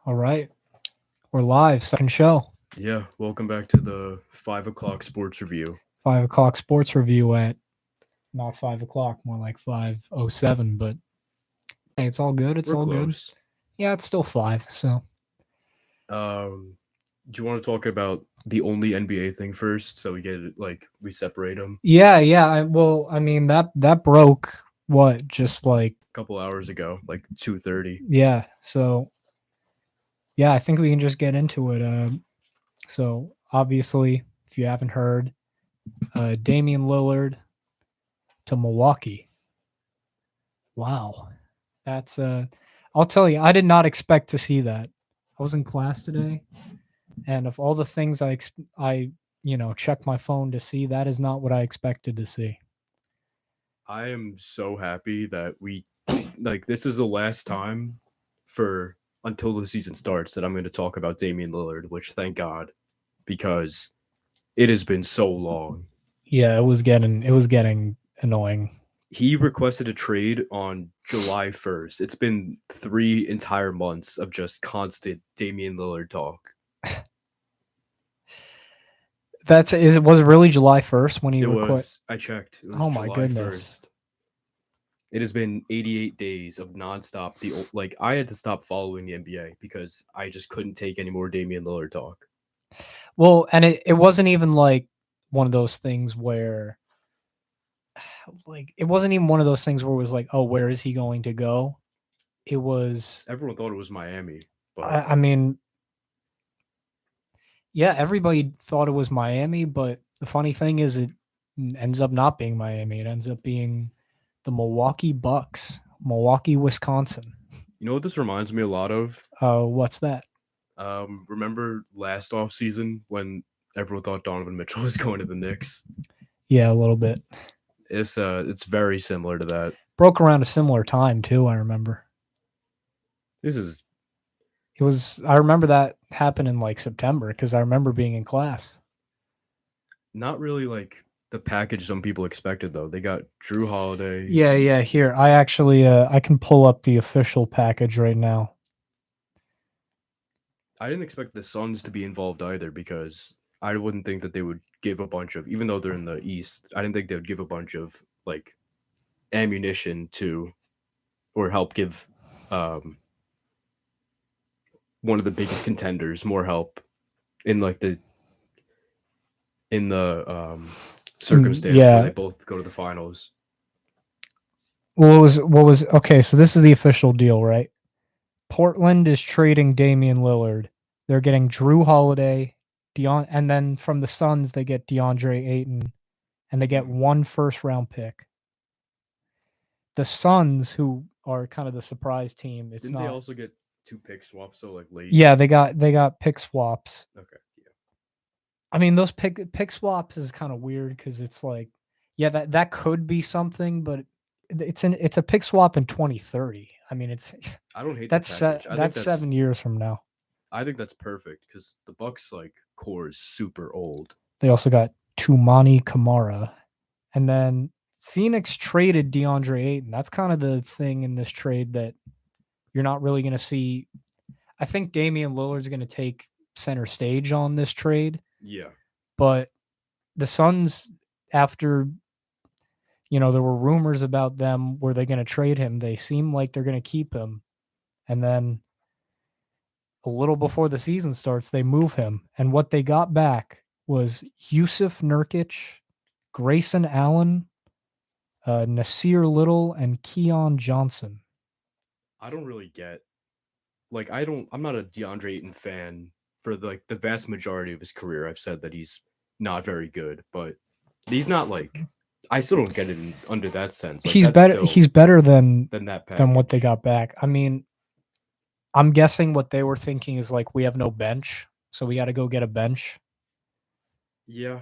All right. We're live, second show. Yeah, welcome back to the 5 o'clock sports review. 5 o'clock sports review at not 5 o'clock, more like 5:07. But hey, it's all good. It's We're all good. close. Yeah, it's still five. So Do you want to talk about the only NBA thing first, so we get it we separate them? yeah. I mean that broke what just like A couple hours ago, like 2:30. yeah. So yeah, I think we can just get into it. So obviously, if you haven't heard, Damian Lillard to Milwaukee. Wow, that's I'll tell you, I did not expect to see that. I was in class today, and of all the things I checked my phone to see, that is not what I expected to see. I am so happy that this is the last time for until the season starts that I'm going to talk about Damian Lillard, which thank God, because it has been so long. Yeah, it was getting annoying. He requested a trade on July 1st. It's been 3 entire months of just constant Damian Lillard talk. Was it really July 1st when he request? I checked, it was Oh my July goodness. 1st. It has been 88 days of nonstop. I had to stop following the NBA because I just couldn't take any more Damian Lillard talk. Well, and it wasn't even like one of those things where like it wasn't even one of those things where it was like, oh, where is he going to go? It was Everyone thought it was Miami, but I mean, yeah, everybody thought it was Miami, but the funny thing is it ends up not being Miami. It ends up being the Milwaukee Bucks, Milwaukee, Wisconsin. you know what this reminds me a lot of? What's that? Remember last off season when everyone thought Donovan Mitchell was going to the Knicks? Yeah, a little bit. It's very similar to that. Broke around a similar time too, I remember. This is I remember that happened in like September because I remember being in class. not really like the package some people expected though. They got Drew Holiday. Yeah. Here, I actually I can pull up the official package right now. I didn't expect the Suns to be involved either because I wouldn't think that they would give a bunch of, even though they're in the East, I didn't think they would give a bunch of like ammunition to or help give um, one of the biggest contenders more help in the circumstance where Yeah. they both go to the finals. What was okay? So this is the official deal, right? Portland is trading Damian Lillard. They're getting Drew Holiday, and then from the Suns they get DeAndre Ayton, and they get Hmm. one first round pick. The Suns, who are kind of the surprise team, it's Didn't they not. also get two pick swaps? So like late. Yeah, they got pick swaps. Okay. Yeah. I mean, those pick swaps is kind of weird because it's like, yeah, that could be something, but it's a pick swap in 2030. I mean, it's I don't hate that that's package. that's 7 years from now. I think that's perfect because the Bucks core is super old. They also got Tumani Kamara, and then Phoenix traded DeAndre Ayton. That's kind of the thing in this trade that you're not really going to see. I think Damian Lillard's going to take center stage on this trade, Yeah. but the Suns, after there were rumors about them, were they going to trade him? They seem like they're going to keep him, and then a little before the season starts, they move him, and what they got back was Yusuf Nurkic, Grayson Allen, Nasir Little, and Keon Johnson. I don't really get I'm not a DeAndre Ayton fan for the vast majority of his career. I've said that he's not very good, but he's not I still don't get it under that sense. He's That's better. still He's better than than that what they package. got back. I mean, I'm guessing what they were thinking is like we have no bench, so we got to go get a bench. Yeah.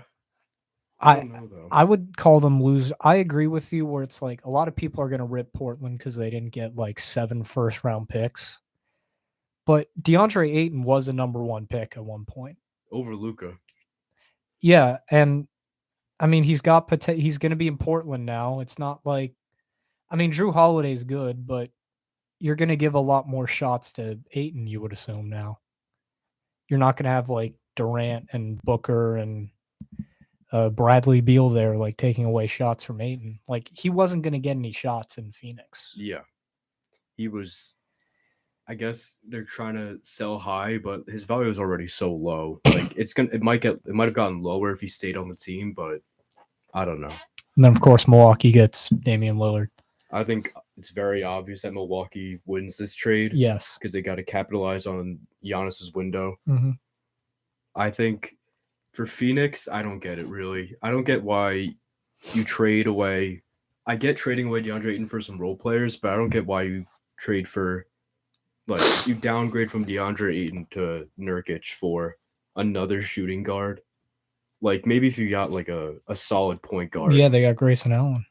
I I don't know though. I would call them lose. I agree with you where it's like a lot of people are going to rip Portland because they didn't get like 7 first round picks. But DeAndre Ayton was a number 1 pick at one point. Over Luca. Yeah, and I mean he's going to be in Portland now. It's not like I mean Drew Holiday's good, but you're gonna give a lot more shots to Aiton, you would assume now. You're not gonna have like Durant and Booker and Bradley Beal there, like taking away shots from Aiton. Like he wasn't gonna get any shots in Phoenix. Yeah, he was. I guess they're trying to sell high, but his value is already so low. Like it might have gotten lower if he stayed on the team, but I don't know. And then of course Milwaukee gets Damian Lillard. I think it's very obvious that Milwaukee wins this trade. Yes, because they got to capitalize on Giannis's window. mm-hmm. I think for Phoenix, I don't get it really. I don't get why you trade away. I get trading away DeAndre Ayton for some role players, but I don't get why you trade for you downgrade from DeAndre Ayton to Nurkic for another shooting guard. Like maybe if you got like a solid point guard. Yeah, they got Grayson Allen.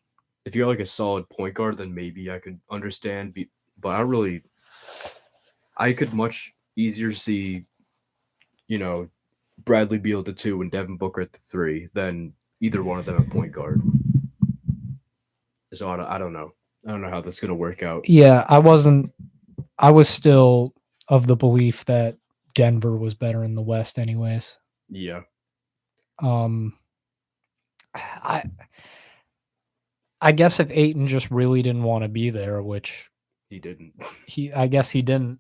If you got like a solid point guard, then maybe I could understand. But I really, I could much easier see, Bradley Beal at the 2 and Devin Booker at the 3 than either one of them at point guard. So I don't know. I don't know how that's gonna work out. Yeah, I was still of the belief that Denver was better in the West anyways. Yeah. I guess if Aiton just really didn't want to be there, which he didn't. I guess he didn't.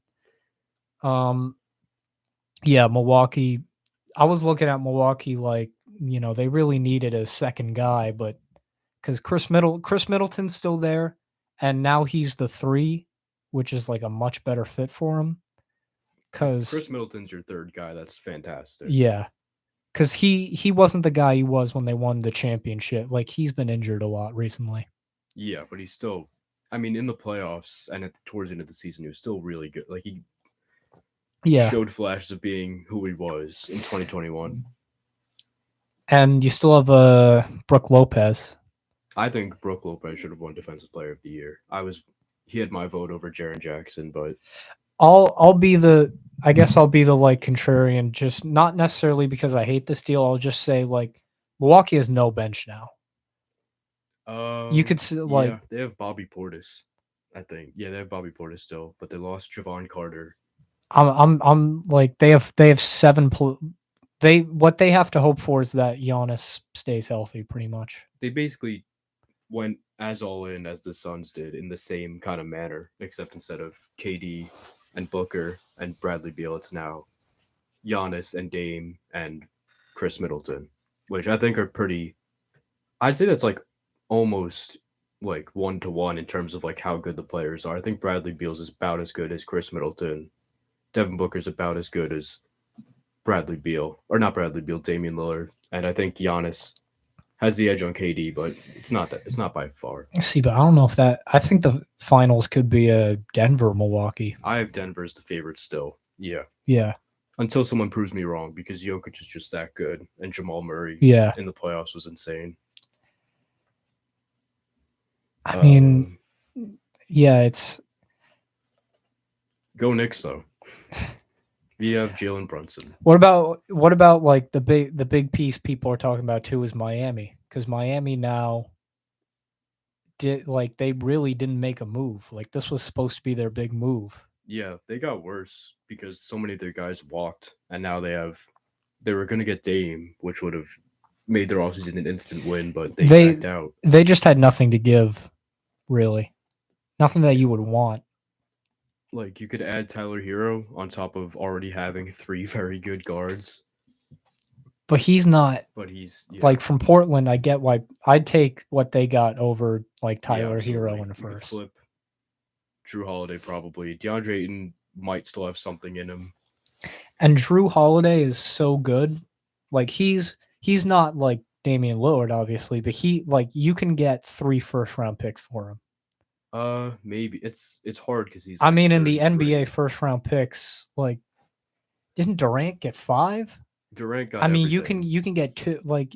Yeah, Milwaukee. I was looking at Milwaukee like, they really needed a second guy, but because Chris Middleton's still there, and now he's the 3, which is like a much better fit for him. Because Chris Middleton's your third guy, that's fantastic. Yeah, because he wasn't the guy he was when they won the championship. Like he's been injured a lot recently. Yeah, but he's still. I mean, in the playoffs and towards the end of the season, he was still really good. Like he showed flashes of being who he was in 2021. And you still have Brook Lopez. I think Brook Lopez should have won Defensive Player of the Year. He had my vote over Jaren Jackson, but I'll be the like contrarian, just not necessarily because I hate this deal. I'll just say like Milwaukee has no bench now. You could see yeah, they have Bobby Portis, I think. Yeah, they have Bobby Portis still, but they lost Javon Carter. I'm like they have 7. What they have to hope for is that Giannis stays healthy, pretty much. They basically went as all in as the Suns did in the same kind of manner, except instead of KD and Booker and Bradley Beal, it's now Giannis and Dame and Chris Middleton, which I think are pretty. I'd say that's like almost like 1-to-1 in terms of like how good the players are. I think Bradley Beal's is about as good as Chris Middleton. Devin Booker's about as good as Bradley Beal, or not Bradley Beal, Damian Lillard, and I think Giannis has the edge on KD, but it's not by far. See, but I don't know if that. I think the finals could be a Denver-Milwaukee. I have Denver as the favorite still. Yeah. Yeah. Until someone proves me wrong, because Jokic is just that good, and Jamal Murray in the playoffs was insane. I mean, yeah, it's. Go Knicks though. We have Jalen Brunson. What about like the big piece people are talking about too is Miami, because Miami now they really didn't make a move. Like this was supposed to be their big move. Yeah, they got worse because so many of their guys walked, and now they were going to get Dame, which would have made their offseason an instant win, but they backed out. They just had nothing to give, really. Nothing that you would want. Like, you could add Tyler Hero on top of already having 3 very good guards. But he's not. But he's like from Portland. I get why I'd take what they got over like Tyler Hero in the first. Could flip Drew Holiday probably. DeAndre Ayton might still have something in him. And Drew Holiday is so good. Like he's not like Damian Lillard, obviously, but you can get 3 first-round picks for him. Maybe it's hard because he's. I mean, in the NBA first-round picks, like, didn't Durant get 5? Durant got. I mean, you can get 2. Like,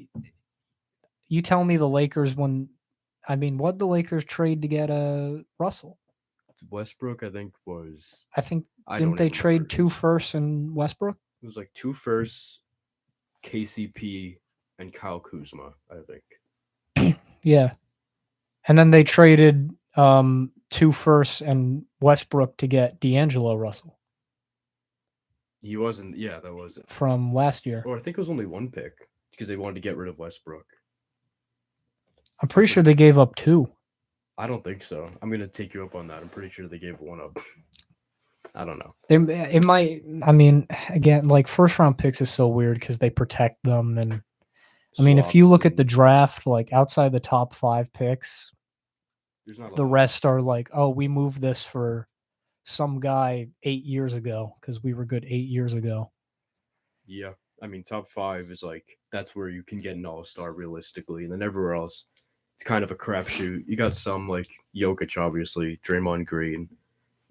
you tell me the Lakers what the Lakers trade to get Russell? Westbrook, I think was. Didn't they trade 2 firsts in Westbrook? It was like 2 firsts, KCP, and Kyle Kuzma, I think. Yeah, and then they traded 2 firsts and Westbrook to get D'Angelo Russell He wasn't. Yeah, that was it. from last year. Or I think it was only one pick because they wanted to get rid of Westbrook. I'm pretty But sure they gave up 2. I don't think so. I'm gonna take you up on that. I'm pretty sure they gave one up. I don't know. It might. I mean, again, like first round picks is so weird because they protect them, and I mean, if you Swaps look at the and draft, like outside the top 5 picks, there's not a the lot. rest are like, oh, we moved this for some guy 8 years ago because we were good 8 years ago. Yeah, I mean, top five is like that's where you can get an all star realistically, and then everywhere else, it's kind of a crapshoot. You got some like Jokic, obviously, Draymond Green,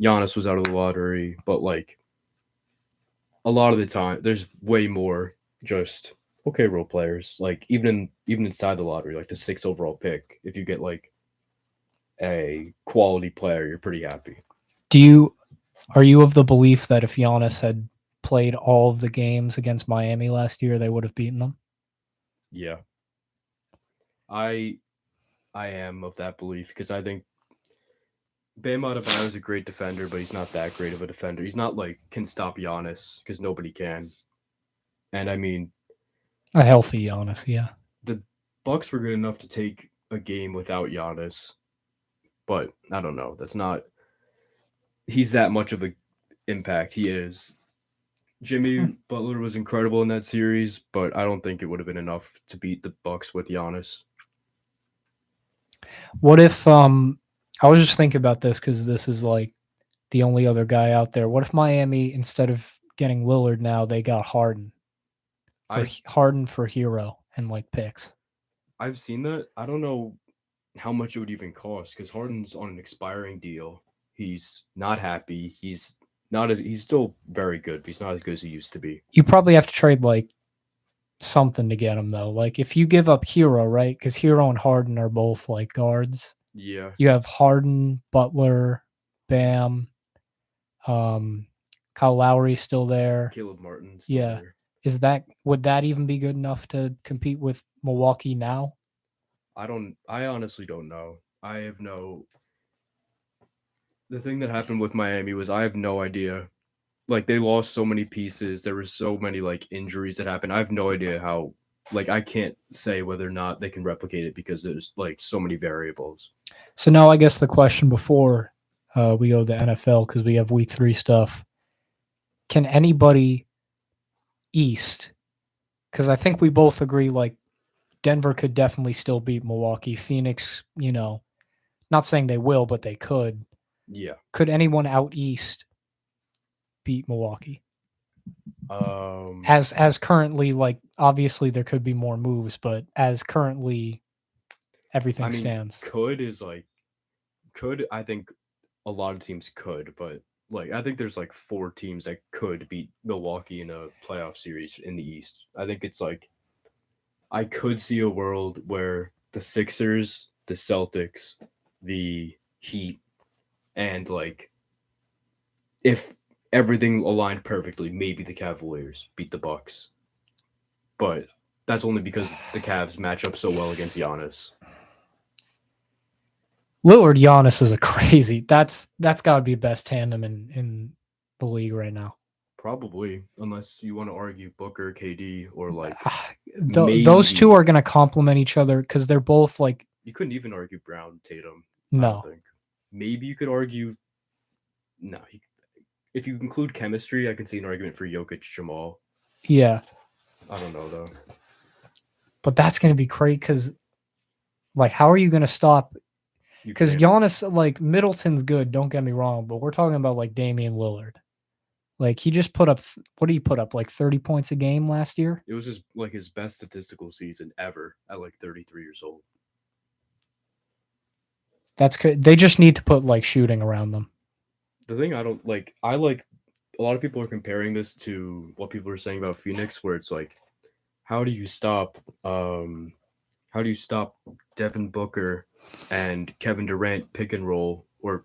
Giannis was out of the lottery, but like a lot of the time, there's way more just okay role players. Like even inside the lottery, like the sixth overall pick, if you get like a quality player, you're pretty happy. Do you Are you of the belief that if Giannis had played all of the games against Miami last year, they would have beaten them? Yeah, I I am of that belief because I think Bam Adebayo is a great defender, but he's not that great of a defender. He's not like can stop Giannis because nobody can. And I mean, A healthy Giannis, yeah. the Bucks were good enough to take a game without Giannis, but I don't know. That's not. He's that much of a impact. He is. Jimmy Butler was incredible in that series, but I don't think it would have been enough to beat the Bucks with Giannis. What if I was just thinking about this because this is like the only other guy out there. What if Miami, instead of getting Lillard now, they got I Harden for hero and like picks? I've seen that. I don't know how much it would even cost because Harden's on an expiring deal. He's not happy. He's still very good, but he's not as good as he used to be. You probably have to trade like something to get him though. Like if you give up Hero, right? Because Hero and Harden are both like guards. Yeah, You have Harden, Butler, Bam, um, Kyle Lowry still there. Caleb Martin's still Yeah. there. Would that even be good enough to compete with Milwaukee now? I honestly don't know. I have no the thing that happened with Miami was I have no idea. Like they lost so many pieces. There were so many like injuries that happened. I have no idea how like I can't say whether or not they can replicate it because there's like so many variables. So now I guess the question before we go to the NFL because we have week 3 stuff. Can anybody East? Because I think we both agree like Denver could definitely still beat Milwaukee. Phoenix, not saying they will, but they could. Yeah. Could anyone out East beat Milwaukee? Um As currently, like obviously there could be more moves, but as currently everything I mean stands. could I think a lot of teams could, but like I think there's like four teams that could beat Milwaukee in a playoff series in the East. I think it's like I could see a world where the Sixers, the Celtics, the Heat, and like if everything aligned perfectly, maybe the Cavaliers beat the Bucks. But that's only because the Cavs match up so well against Giannis. Lillard Giannis is a crazy. That's got to be the best tandem in the league right now. Probably, unless you want to argue Booker, KD, or like Those two maybe are going to complement each other because they're both like you couldn't even argue Brown, Tatum. I don't no. think. Maybe you could argue. No, if you include chemistry, I can see an argument for Jokic, Jamal. Yeah, I don't know though. but that's going to be crazy because like how are you going to stop? You Because can't. Giannis, like Middleton's good. Don't get me wrong, but we're talking about like Damian Lillard. Like he just put up what did he put up like 30 points a game last year? It was just like his best statistical season ever at like 33 years old. That's good. They just need to put like shooting around them. The thing I like a lot of people are comparing this to what people are saying about Phoenix, where it's like, how do you stop how do you stop Devin Booker and Kevin Durant pick and roll? Or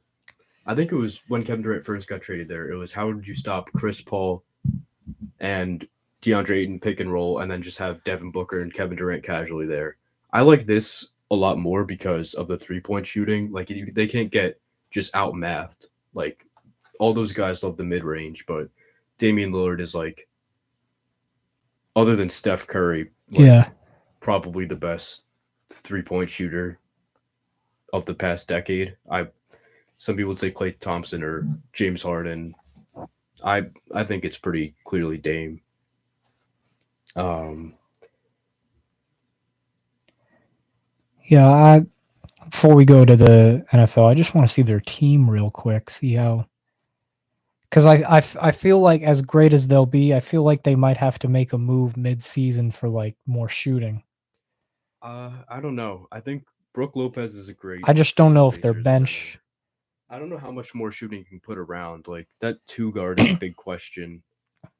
I think it was when Kevin Durant first got traded there. It was how did you stop Chris Paul and DeAndre Ayton pick and roll, and then just have Devin Booker and Kevin Durant casually there. I like this a lot more because of the 3-point shooting. Like they can't get just outmathed. Like all those guys love the mid range, but Damian Lillard is like, other than Steph Curry, like Yeah. probably the best 3-point shooter of the past decade. Some people say Klay Thompson or James Harden. I I think it's pretty clearly Dame. Um, Yeah. Before we go to the NFL, I just want to see their team real quick. See how. Because I feel like as great as they'll be, I feel like they might have to make a move mid-season for like more shooting. I don't know. I think Brooke Lopez is a great I just don't floor know if their spacer as a bench. center. I don't know how much more shooting you can put around. Like that two guard is a big question,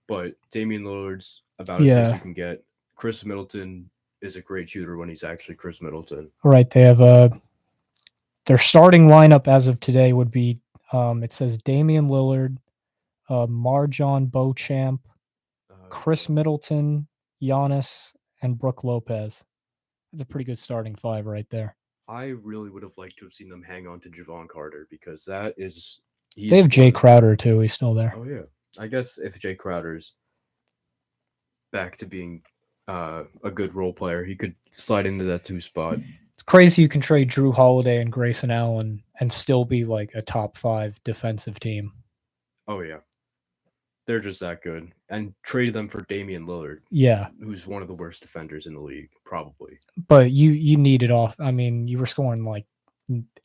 but Damian Lillard's about as good as Yeah. you can get. Chris Middleton is a great shooter when he's actually Chris Middleton. Right. They have their starting lineup as of today would be it says Damian Lillard, Marjon Beauchamp, Chris Uh, Middleton, Giannis, and Brooke Lopez. That's a pretty good starting five right there. I really would have liked to have seen them hang on to Javon Carter because that is They he's have Jay one. Crowder too. He's still there. Oh yeah, I guess if Jay Crowder's back to being a good role player, he could slide into that two spot. It's crazy you can trade Drew Holiday and Grayson Allen and still be like a top 5 defensive team. Oh yeah, they're just that good. And traded them for Damian Lillard, Yeah, who's one of the worst defenders in the league, probably. but you need it off. I mean, you were scoring like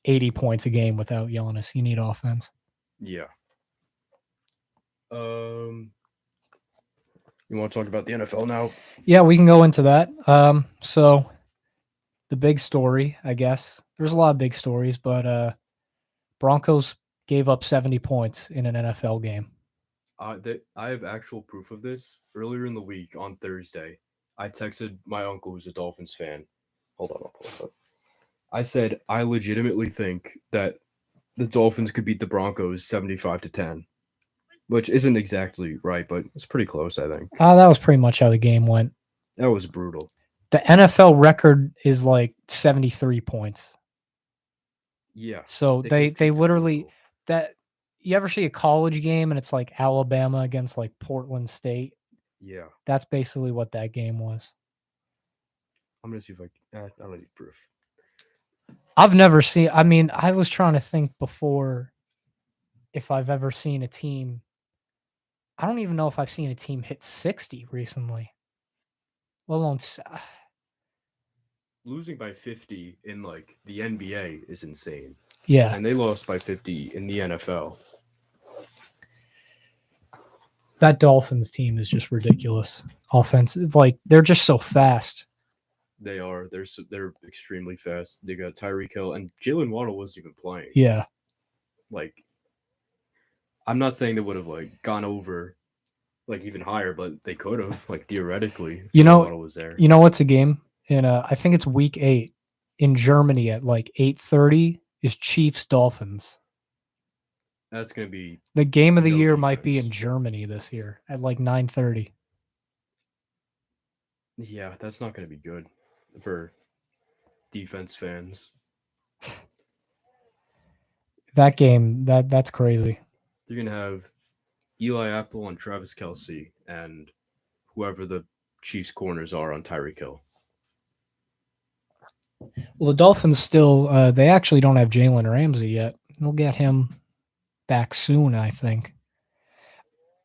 80 points a game without Giannis. You need offense. Yeah. Um, you want to talk about the NFL now? Yeah, we can go into that. So the big story, I guess. There's a lot of big stories, but Broncos gave up 70 points in an NFL game. I have actual proof of this. Earlier in the week on Thursday, I texted my uncle who's a Dolphins fan. Hold on, I'll pull it up. I said I legitimately think that the Dolphins could beat the Broncos 75-10, which isn't exactly right, but it's pretty close, I think. That was pretty much how the game went. That was brutal. The NFL record is like 73 points. Yeah. So They they both they kicked a field literally goal. that you ever see a college game and it's like Alabama against like Portland State? Yeah. That's basically what that game was. I'm gonna see if I don't need proof. I've never seen I mean, I was trying to think before if I've ever seen a team. I don't even know if I've seen a team hit 60 recently. Let alone Losing by 50 in like the NBA is insane, yeah. and they lost by 50 in the NFL. That Dolphins team is just ridiculous. Offensive, like they're just so fast. They are. They're extremely fast. They got Tyreek Hill and Jalen Waddle wasn't even playing. Yeah. Like, I'm not saying they would have like gone over like even higher, but they could have like theoretically if You Jalen know, Waddle was there. you know what's a game? In I think it's week 8 in Germany at like 8:30 is Chiefs Dolphins. That's gonna be The game of the no year might be in defense. Germany this year at like 9:30. Yeah, that's not gonna be good for defense fans. That game, that's crazy. You're gonna have Eli Apple and Travis Kelsey and whoever the Chiefs corners are on Tyreek Hill. Well, the Dolphins still they actually don't have Jalen Ramsey yet. They'll get him back soon, I think.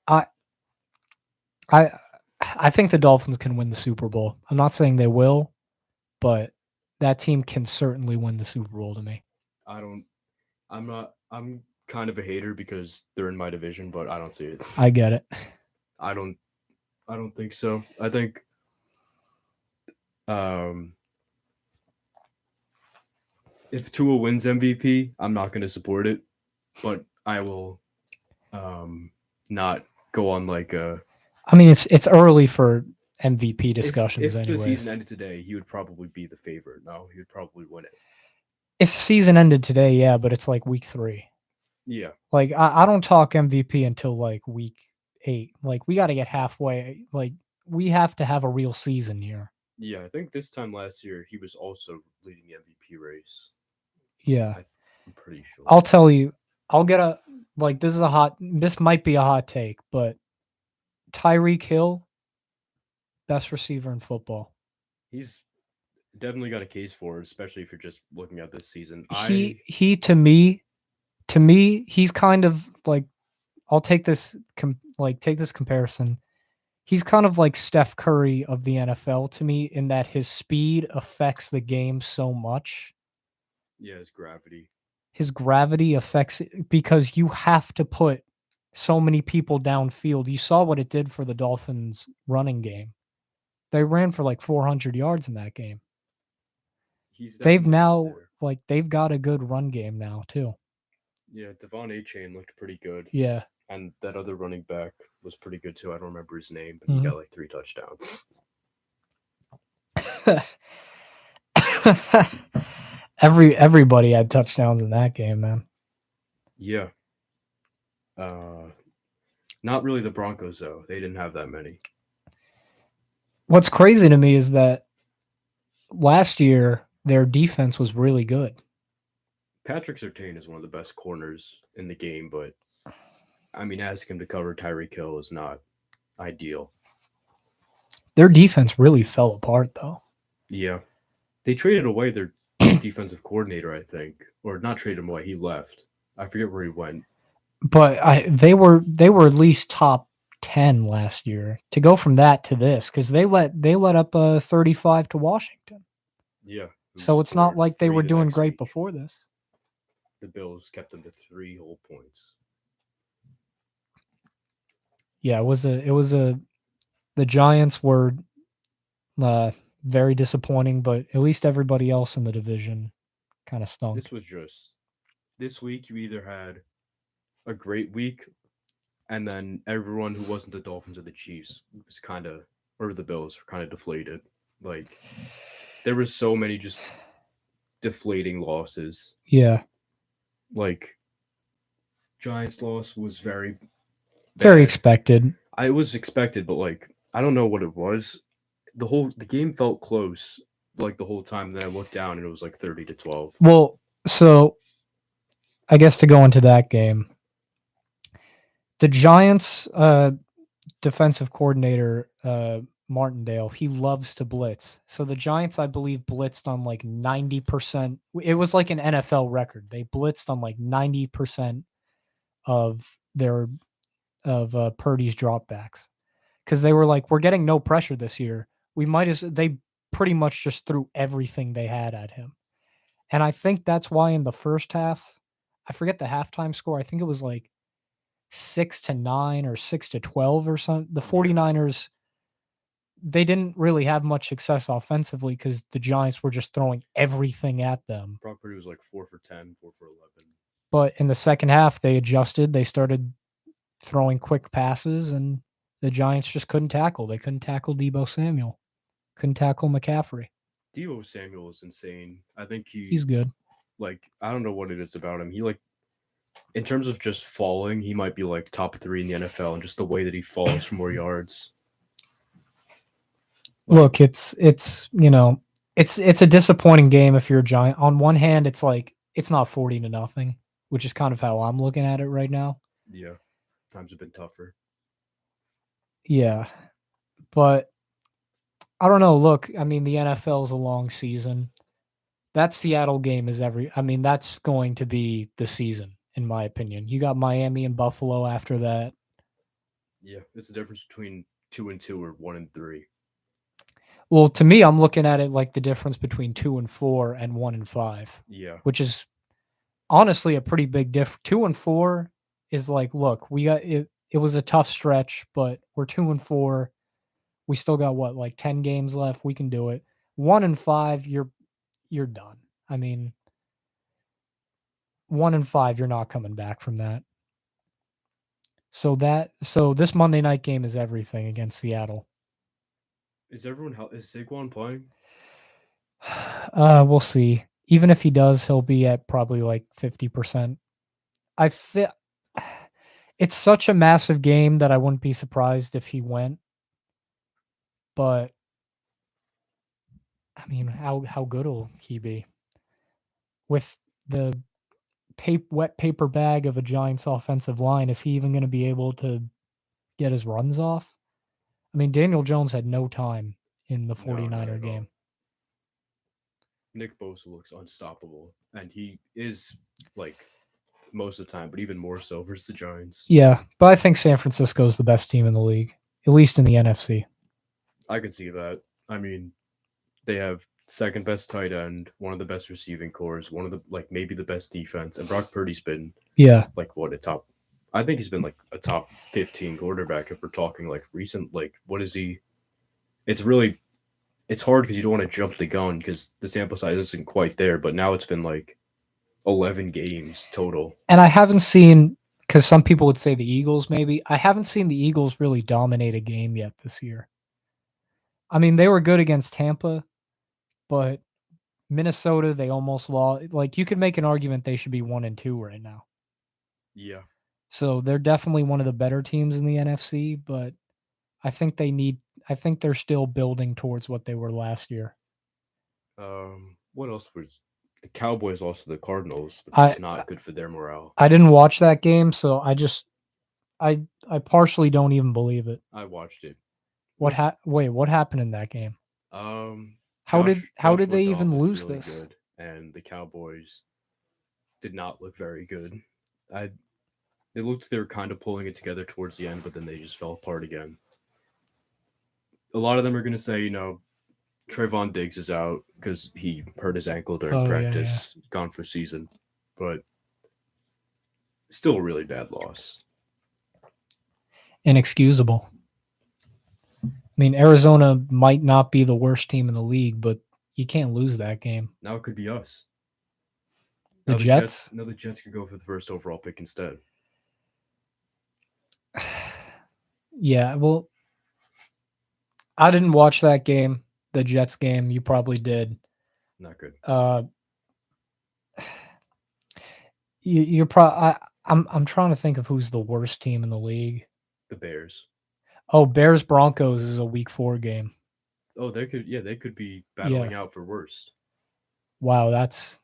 I I I think the Dolphins can win the Super Bowl. I'm not saying they will, but that team can certainly win the Super Bowl to me. I don't. I'm not. I'm kind of a hater because they're in my division, but I don't see it. I get it. I don't. I don't think so. I think. Um, if Tua wins MVP, I'm not going to support it, but I will. Not go on like a. I mean, it's early for MVP discussions, If the season anyways. ended today, he would probably be the favorite. No, he would probably win it. If the season ended today, yeah, but it's like week 3. Yeah. Like I don't talk MVP until like week 8. Like we got to get halfway. Like we have to have a real season here. Yeah, I think this time last year he was also leading the MVP race. Yeah. I'm pretty sure. I'll tell you, I'll get a like this might be a hot take, but Tyreek Hill, best receiver in football. He's definitely got a case for it, especially if you're just looking at this season. He to me, he's kind of like I'll take this take this comparison. He's kind of like Steph Curry of the NFL to me in that his speed affects the game so much. Yeah, his gravity. His gravity affects it because you have to put so many people downfield. You saw what it did for the Dolphins running game. They ran for like 400 yards in that game. He's They've definitely up now there. they've got a good run game now too. Yeah, Devon A. Chain looked pretty good, Yeah. and that other running back was pretty good too. I don't remember his name, but he Mhm. got like 3 touchdowns. Everybody had touchdowns in that game, man. Yeah. Not really the Broncos though. They didn't have that many. What's crazy to me is that last year their defense was really good. Patrick Surtain is one of the best corners in the game, but I mean, asking him to cover Tyreek Hill is not ideal. Their defense really fell apart though. Yeah, they traded away their defensive coordinator, I think, or not traded him away. He left. I forget where he went. But they were at least top 10 last year. To go from that to this cuz they let up 35 to Washington. Yeah, who So it's not scored like they three were the doing next great week. before this. The Bills kept them to 3 whole points. Yeah, it was a the Giants were uh very disappointing, but at least everybody else in the division kind of This stunk. was just this week. You either had a great week, and then everyone who wasn't the Dolphins or the Chiefs was kind of, or the Bills were kind of deflated. Like there was so many just deflating losses. Yeah, Like Giants loss was very very bad. expected. I was expected, but like I don't know what it was. The game felt close like the whole time. Then I looked down and it was like 30-12. Well, so I guess to go into that game, the Giants defensive coordinator Martindale, he loves to blitz. So the Giants, I believe, blitzed on like 90%. It was like an NFL record. They blitzed on like 90% of their of Purdy's dropbacks because they were like, we're getting no pressure this year. We might as they pretty much just threw everything they had at him. And I think that's why in the first half, I forget the halftime score. I think it was like 6-9 or 6-12 or something. The Yeah, 49ers, they didn't really have much success offensively because the Giants were just throwing everything at them. Brock Purdy was like 4 for 10, 4 for 11. But in the second half, they adjusted. They started throwing quick passes, and the Giants just couldn't tackle. They couldn't tackle Debo Samuel, couldn't tackle McCaffrey. Deebo Samuel is insane. I think he He's good. like I don't know what it is about him. He like in terms of just falling, he might be like top 3 in the NFL, and just the way that he falls for more yards. Like Look, it's a disappointing game if you're a Giant. On one hand, it's like it's not 40-0, which is kind of how I'm looking at it right now. yeah, times have been tougher. Yeah, but I don't know. Look, I mean, the NFL is a long season. That Seattle game is I mean, that's going to be the season, in my opinion. You got Miami and Buffalo after that. Yeah, it's the difference between 2-2 or 1-3. Well, to me, I'm looking at it like the difference between 2-4 and 1-5, Yeah, which is honestly a pretty big diff. 2-4 is like, look, we got it. It was a tough stretch, but we're 2-4. We still got what, like 10 games left. We can do it. 1-5, you're done. I mean, 1-5, you're not coming back from that. So this Monday night game is everything against Seattle. is Saquon playing? We'll see. Even if he does, he'll be at probably like 50%. I feel it's such a massive game that I wouldn't be surprised if he went. But I mean, how good will he be with the wet paper bag of a Giants offensive line, is he even going to be able to get his runs off? I mean, Daniel Jones had no time in the No, not 49er at all. game. Nick Bosa looks unstoppable, and he is like most of the time, but even more so versus the Giants. Yeah, but I think San Francisco is the best team in the league, at least in the NFC. I can see that. I mean, they have second best tight end, one of the best receiving cores, one of the like maybe the best defense, and Brock Purdy's been Yeah, like what a top. I think he's been like a top 15 quarterback if we're talking like recent. Like what is he? It's really it's hard because you don't want to jump the gun because the sample size isn't quite there. But now it's been like 11 games total. and I haven't seen, because some people would say the Eagles maybe. I haven't seen the Eagles really dominate a game yet this year. I mean, they were good against Tampa, but Minnesota, they almost lost. Like, you could make an argument they should be 1-2 right now. Yeah. So they're definitely one of the better teams in the NFC, but I think they're still building towards what they were last year. What else was the Cowboys lost to the Cardinals, which I was not good for their morale. I didn't watch that game, so I partially don't even believe it. I watched it. Was What happened in that game? How Josh did they McDonald even was lose really this? good, and the Cowboys did not look very good. I It looked like they were kind of pulling it together towards the end, but then they just fell apart again. A lot of them are going to say, Trayvon Diggs is out because he hurt his ankle during Oh, yeah, practice, gone for season, but still a really bad loss. Inexcusable. I mean, Arizona might not be the worst team in the league, but you can't lose that game. Now it could be us. The Now Jets? the Jets could go for the first overall pick instead. Yeah, well, I didn't watch that game, the Jets game. You probably did. Not good. You're probably. I'm trying to think of who's the worst team in the league. The Bears. Oh, Bears Broncos is a Week 4 game. Oh, they could be Yeah. battling out for worst. Wow, that's.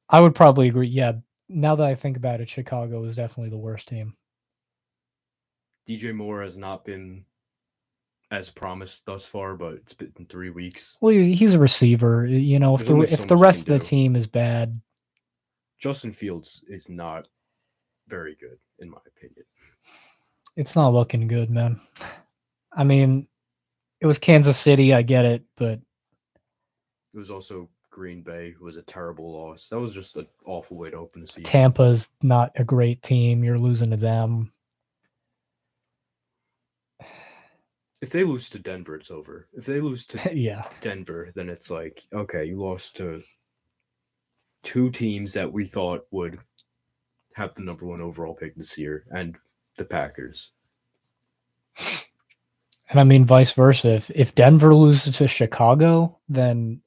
I would probably agree. Yeah, now that I think about it, Chicago is definitely the worst team. DJ Moore has not been as promised thus far, but it's been 3 weeks. Well, he's a receiver. You know, There's only if so the much you rest of can the do. team is bad, Justin Fields is not very good, in my opinion. it's not looking good, man. I mean, it was Kansas City. I get it, but It was also Green Bay, who was a terrible loss. That was just an awful way to open the season. Tampa's not a great team. You're losing to them. If they lose to Denver, it's over. If they lose to Yeah. Denver, then it's like, okay, you lost to two teams that we thought would have the number one overall pick this year, and the Packers. And I mean, vice versa. If Denver loses to Chicago, then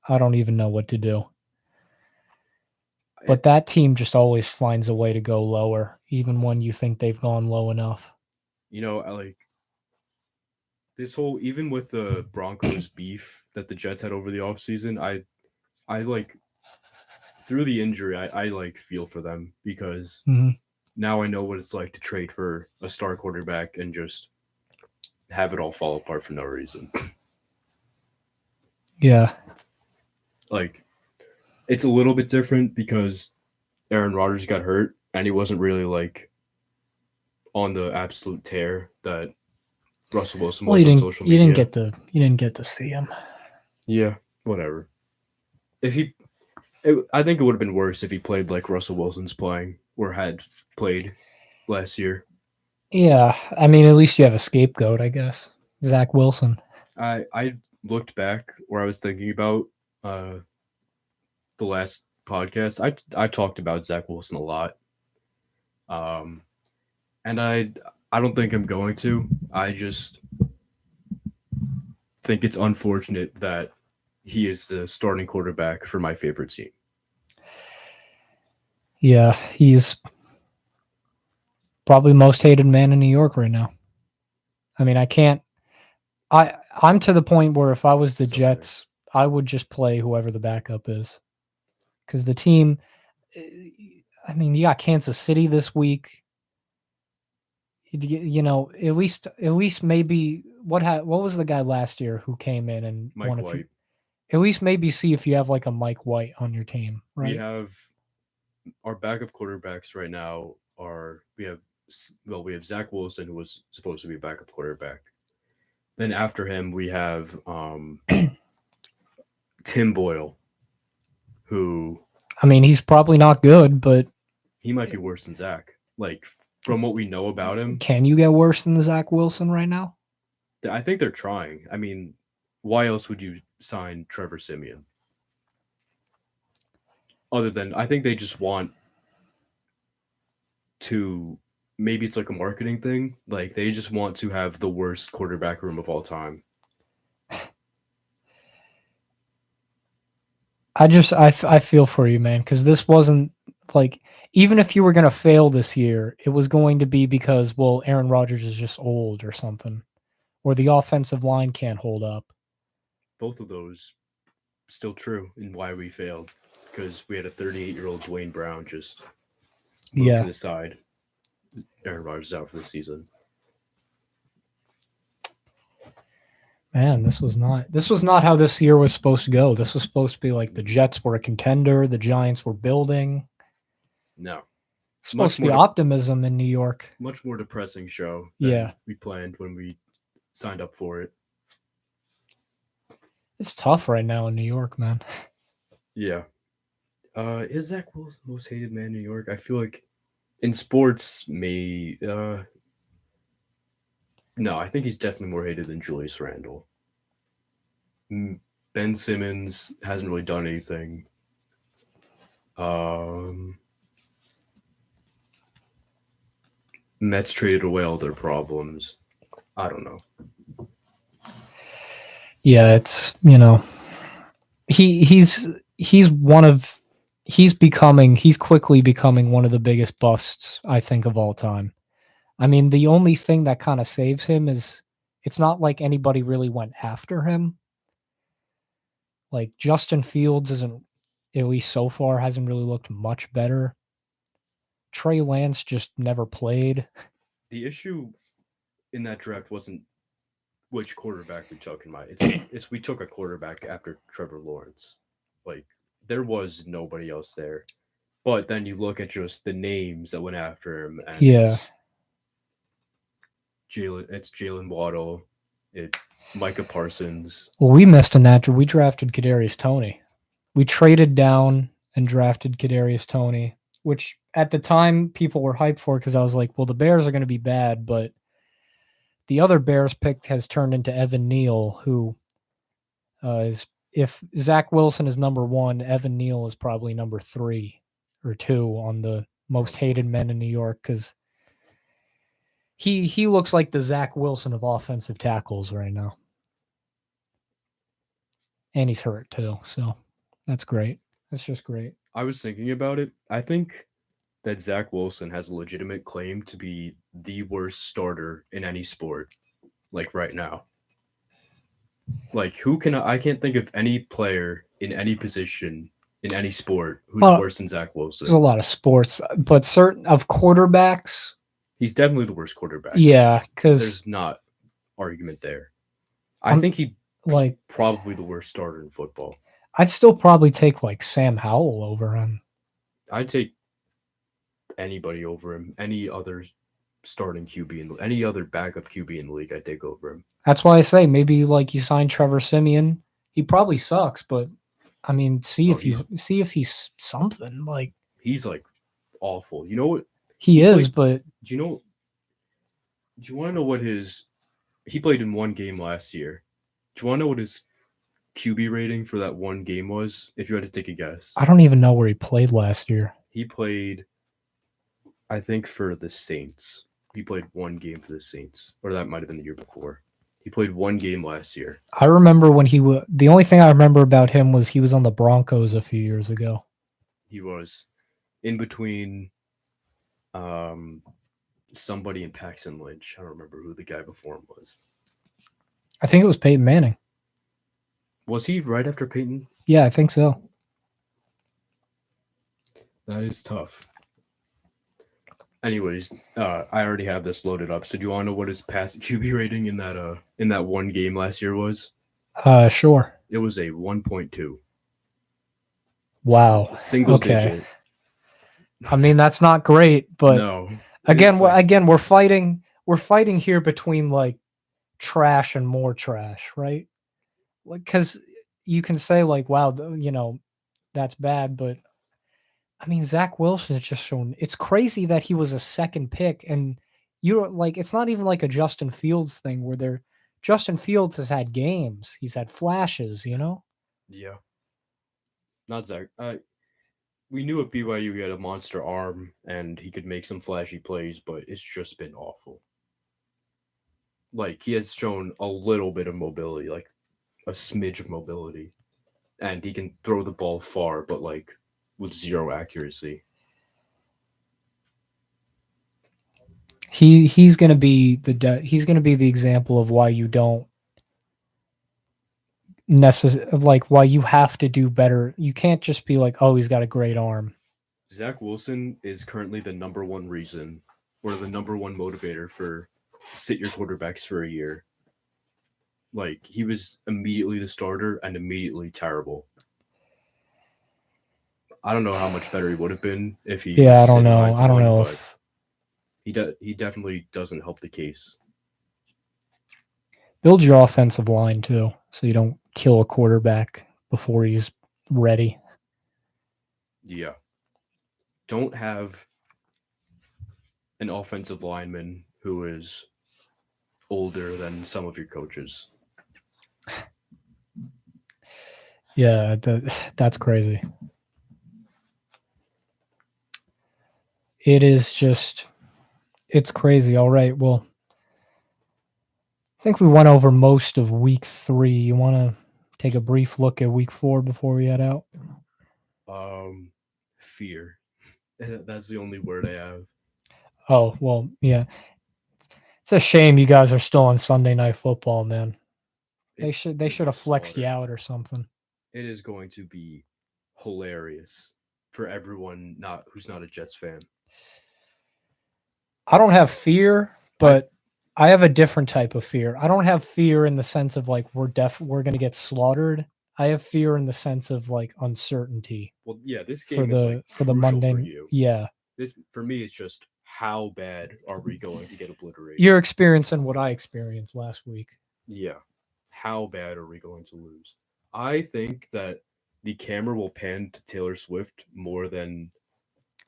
I don't even know what to do. But that team just always finds a way to go lower, even when you think they've gone low enough. I like this whole, even with the Broncos beef that the Jets had over the offseason, I like through the injury, I like feel for them because now I know what it's like to trade for a star quarterback and just have it all fall apart for no reason. Yeah. Like, it's a little bit different because Aaron Rodgers got hurt and he wasn't really like on the absolute tear that Russell Wilson was on social media. You didn't get to see him. Yeah, whatever. I think it would have been worse if he played like Russell Wilson's playing or had played last year. Yeah, I mean, at least you have a scapegoat, I guess. Zach Wilson. I looked back where I was thinking about the last podcast. I talked about Zach Wilson a lot. And I don't think I'm going to. I just think it's unfortunate that he is the starting quarterback for my favorite team. Yeah, he's probably most hated man in New York right now. I mean, I'm to the point where if I was the Jets, I would just play whoever the backup is. because the team. I mean, you got Kansas City this week. At least maybe what was the guy last year who came in and Mike won a few? White. At least maybe see if you have like a Mike White on your team, We right? have our backup quarterbacks right now are we have Zach Wilson, who was supposed to be a backup quarterback. Then after him we have Tim Boyle, who I mean, he's probably not good, but he might be worse than Zach. Like from what we know about him, can you get worse than Zach Wilson right now? I think they're trying. I mean, why else would you sign Trevor Simeon? Other than I think they just want to maybe it's like a marketing thing. Like they just want to have the worst quarterback room of all time. I feel for you, man, because this wasn't like, even if you were going to fail this year, it was going to be because, well, Aaron Rodgers is just old or something, or the offensive line can't hold up. Both of those still true in why we failed because we had a 38-year-old Dwayne Brown just moved to Yeah, the side. Aaron Rodgers out for the season. man, this was not how this year was supposed to go. This was supposed to be like the Jets were a contender, the Giants were building. No, Supposed to be optimism in New York. much more depressing show than Yeah, we planned when we signed up for it. it's tough right now in New York, man. Yeah. Is Zach Wilson the most hated man in New York? I feel like in sports, no, I think he's definitely more hated than Julius Randle. Ben Simmons hasn't really done anything. Mets traded away all their problems. I don't know. Yeah, it's he's he's quickly becoming one of the biggest busts I think of all time. I mean, the only thing that kind of saves him is it's not like anybody really went after him. Like Justin Fields isn't, at least so far, hasn't really looked much better. Trey Lance just never played. The issue in that draft wasn't which quarterback we took in my it's we took a quarterback after Trevor Lawrence. Like there was nobody else there. But then you look at just the names that went after him and Yeah. it's Jalen Waddle, Micah Parsons. Well, we missed an after we drafted Kadarius Toney. We traded down and drafted Kadarius Toney, which at the time people were hyped for because I was like, well, the Bears are going to be bad, but the other Bears pick has turned into Evan Neal, who is, if Zach Wilson is number one, Evan Neal is probably number 3 or 2 on the most hated men in New York because he looks like the Zach Wilson of offensive tackles right now. And he's hurt too, so that's great. That's just great. I was thinking about it. I think that Zach Wilson has a legitimate claim to be the worst starter in any sport, like right now. Like I can't think of any player in any position in any sport who's worse than Zach Wilson. There's a lot of sports, but certain of quarterbacks, he's definitely the worst quarterback. Yeah, because there's not argument there. I think he like probably the worst starter in football. I'd still probably take like Sam Howell over him. I'd take anybody over him. Any other starting QB any other backup QB in the league, I'd take over him. That's why I say maybe like you sign Trevor Simeon. He probably sucks, but I mean, see if he's something. Like he's like awful. You know what? He is, but do you want to know what he played in one game last year? Do you want to know what his QB rating for that one game was? If you had to take a guess. I don't even know where he played last year. He played, I think, for the Saints. He played one game for the Saints, or that might have been the year before. He played one game last year. I remember when the only thing I remember about him was he was on the Broncos a few years ago. He was in between somebody and Paxton Lynch. I don't remember who the guy before him was. I think it was Peyton Manning. Was he right after Peyton? Yeah, I think so. That is tough. Anyways, I already have this loaded up. So do you want to know what his pass QB rating in that one game last year was? Sure. It was a 1.2. Wow. Single Okay. digit. I mean, that's not great, but No. again, It's like, again, we're fighting here between like trash and more trash, right? Like, because you can say like, wow, that's bad, but I mean, Zach Wilson has just shown it's crazy that he was a second pick, and you're like, it's not even like a Justin Fields thing where Justin Fields has had games, he's had flashes, yeah, not Zach. We knew at BYU he had a monster arm and he could make some flashy plays, but it's just been awful. Like he has shown a little bit of mobility, like a smidge of mobility, and he can throw the ball far, but like with zero accuracy. He's gonna be he's gonna be the example of why you don't like why you have to do better. You can't just be like, oh, he's got a great arm. Zach Wilson is currently the number one reason or the number one motivator for sit your quarterbacks for a year. Like he was immediately the starter and immediately terrible. I don't know how much better he would have been if he was Yeah, I don't sitting know. I don't Heinsohn, know but if he definitely doesn't help the case. build your offensive line too, so you don't kill a quarterback before he's ready. Yeah. Don't have an offensive lineman who is older than some of your coaches. Yeah, that's crazy. It is just, it's crazy. All right, well, I think we went over most of week 3. You want to take a brief look at week 4 before we head out? Fear. That's the only word I have. Oh, well, yeah. It's a shame you guys are still on Sunday Night Football, man. They It's should gonna be a have flexed you slaughter. out or something. It is going to be hilarious for everyone not who's not a Jets fan. I don't have fear, I but I have a different type of fear. I don't have fear in the sense of like we're going to get slaughtered. I have fear in the sense of like uncertainty well, yeah, this for game is like the crucial for mundane. you. Yeah. This for me, it's just how bad are we going to get obliterated? You're experiencing what I experienced last week. Yeah, how bad are we going to lose? I think that the camera will pan to Taylor Swift more than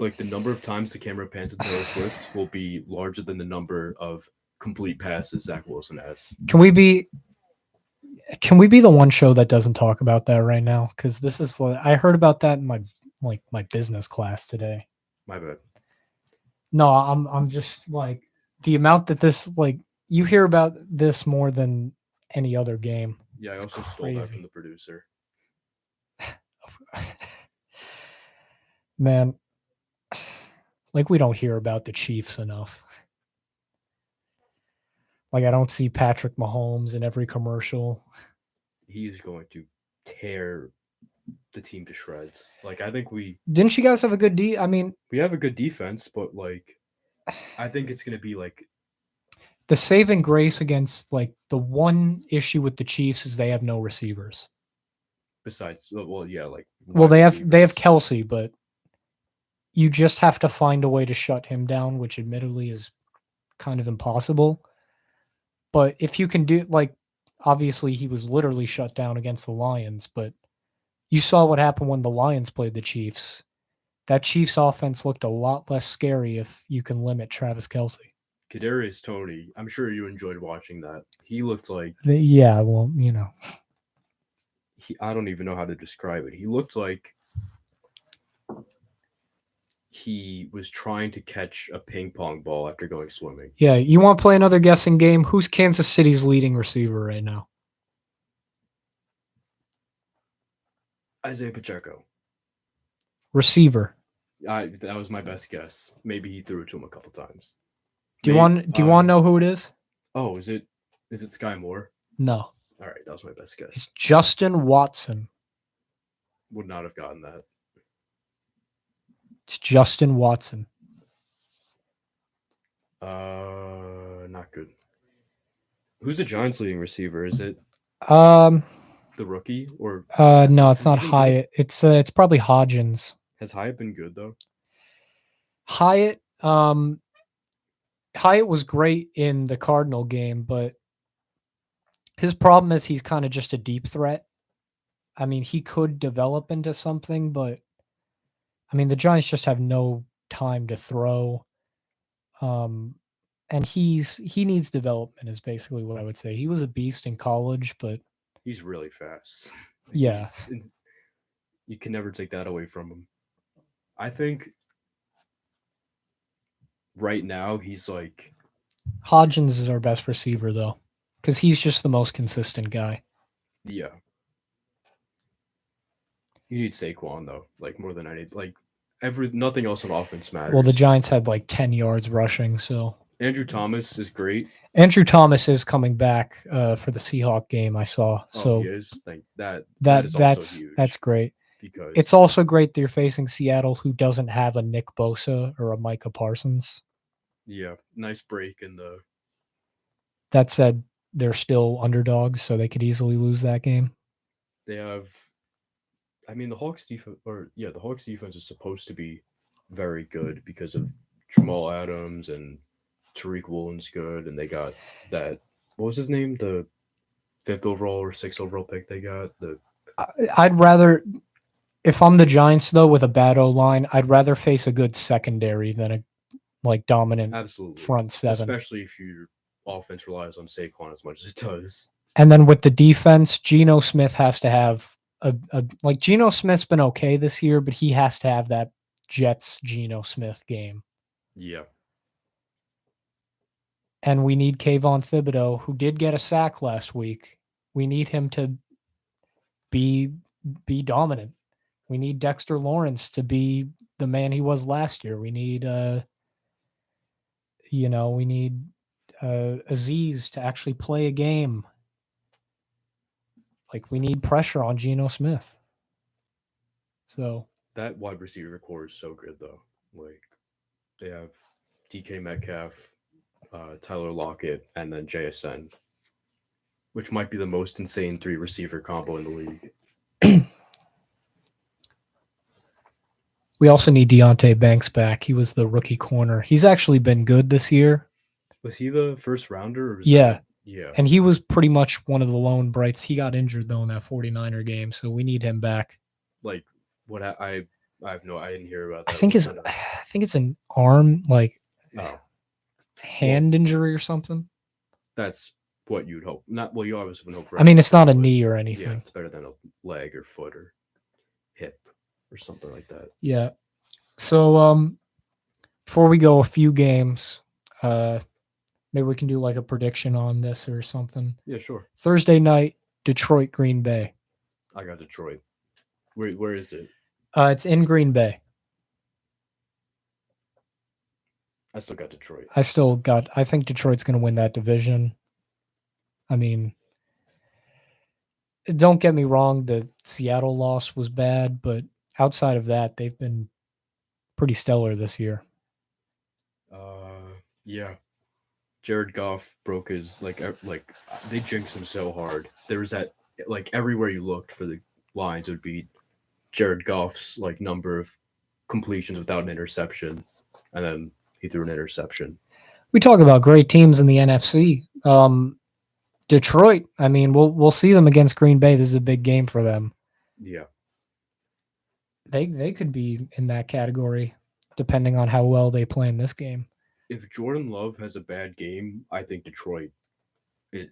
like the number of times the camera pans to Taylor Swift will be larger than the number of complete passes Zach Wilson has. Can we be the one show that doesn't talk about that right now? Because this is I heard about that in my business class today. My bad. No, I'm just like the amount that this like you hear about this more than any other game. Yeah, I It's also stole that from crazy. the producer. Man, like we don't hear about the Chiefs enough. Like I don't see Patrick Mahomes in every commercial. He is going to tear the team to shreds. Like I think Didn't you guys have a good I mean, we have a good defense, but like I think it's gonna be like the saving grace against like the one issue with the Chiefs is they have no receivers. besides well yeah like Well, wide they have receivers. Kelsey, but you just have to find a way to shut him down, which admittedly is kind of impossible. But if you can do like obviously he was literally shut down against the Lions, but you saw what happened when the Lions played the Chiefs. That Chiefs offense looked a lot less scary if you can limit Travis Kelsey. Kadarius Toney, I'm sure you enjoyed watching that. He looked like Yeah, well, I don't even know how to describe it. He looked like he was trying to catch a ping pong ball after going swimming. yeah. You want to play another guessing game? Who's Kansas City's leading receiver right now? Isaiah Pacheco. Receiver. That was my best guess. Maybe he threw it to him a couple times. Do you want to know who it is? Oh, is it Sky Moore? No. All right, that was my best guess. It's Justin Watson. Would not have gotten that. It's Justin Watson. Not good. Who's the Giants' leading receiver? Is it Um, the rookie or no, it's has not he been good? Hyatt. It's probably Hodgins. Has Hyatt been good though? Hyatt, Hyatt was great in the Cardinal game, but his problem is he's kind of just a deep threat. I mean, he could develop into something, but I mean, the Giants just have no time to throw. Um, and he needs development is basically what I would say. He was a beast in college, but He's really fast. yeah, You can never take that away from him. I think right now he's like, Hodgins is our best receiver though, because he's just the most consistent guy. yeah. You need Saquon though, like more than any like nothing else on offense matters. Well, the Giants had like 10 yards rushing, so Andrew Thomas is great. Andrew Thomas is coming back for the Seahawk game I saw. Oh, he So is. Like that is also huge that's great. because It's also great that you're facing Seattle, who doesn't have a Nick Bosa or a Micah Parsons. yeah, nice break in the That said, they're still underdogs, so they could easily lose that game. they have I mean the Hawks defense the Hawks defense is supposed to be very good because of Jamal Adams and Tariq Woolen's good and they got that what was his name? The fifth overall or sixth overall pick they got. I'd rather, if I'm the Giants though, with a bad O line, I'd rather face a good secondary than a dominant Absolutely. front seven. Especially if your offense relies on Saquon as much as it does. And then with the defense, Geno Smith has to have a like Geno Smith's been okay this year, but he has to have that Jets Geno Smith game. Yeah. And we need Kayvon Thibodeau, who did get a sack last week. We need him to be dominant. We need Dexter Lawrence to be the man he was last year. We need we need Aziz to actually play a game. Like we need pressure on Geno Smith. So that wide receiver core is so good though. Like they have DK Metcalf, Tyler Lockett, and then JSN, which might be the most insane 3 receiver combo in the league. We also need Deontay Banks back. He was the rookie corner. He's actually been good this year. Was he the first rounder? Or was yeah. Yeah. And he was pretty much one of the lone brights. He got injured though in that 49er game, so we need him back. Like what I have no I didn't hear about that. I think it's an arm hand injury or something. That's what you'd hope. Not well, you obviously would hope for. I mean, it's not a knee or anything. Yeah, it's better than a leg or foot or hip or something like that. Yeah. So before we go a few games, maybe we can do like a prediction on this or something. Yeah, sure. Thursday night, Detroit, Green Bay. I got Detroit. Where is it? It's in Green Bay. I still got Detroit. I think Detroit's going to win that division. I mean, don't get me wrong, the Seattle loss was bad, but outside of that, they've been pretty stellar this year. Yeah. Jared Goff broke his like they jinxed him so hard. There was that like everywhere you looked for the lines it would be Jared Goff's like number of completions without an interception, and then he threw an interception. We talk about great teams in the NFC. Detroit, I mean, we'll see them against Green Bay. This is a big game for them. Yeah. They could be in that category depending on how well they play in this game. If Jordan Love has a bad game, I think Detroit